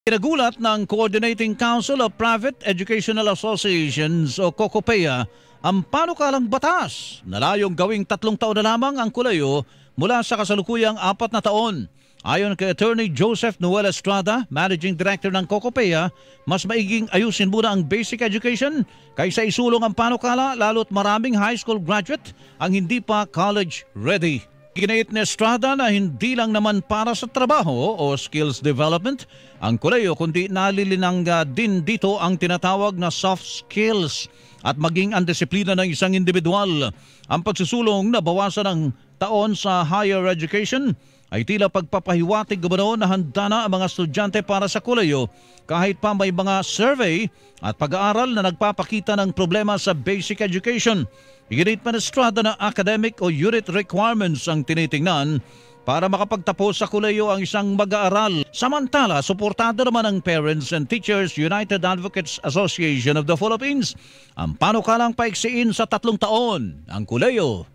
Pinagulat ng Coordinating Council of Private Educational Associations o COCOPEA ang panukalang batas na layong gawing 3 taon na lamang ang kulayo mula sa kasalukuyang 4 na taon. Ayon kay Attorney Joseph Noel Estrada, Managing Director ng COCOPEA, mas maiging ayusin muna ang basic education kaysa isulong ang panukala lalo't maraming high school graduate ang hindi pa college ready. Ginait ni Estrada na hindi lang naman para sa trabaho o skills development ang kolehiyo kundi nalilinang din dito ang tinatawag na soft skills at maging ang disiplina ng isang individual. Ang pagsusulong na bawasan ng taon sa higher education ay tila pagpapahiwatig gumano na handa na ang mga estudyante para sa kolehiyo kahit pa may mga survey at pag-aaral na nagpapakita ng problema sa basic education. Iginit pa ni Estrada na academic o unit requirements ang tinitingnan para makapagtapos sa kolehiyo ang isang mag-aaral. Samantala, suportado naman ng Parents and Teachers United Advocates Association of the Philippines ang panukalang paiksiin sa 3 taon ang kolehiyo.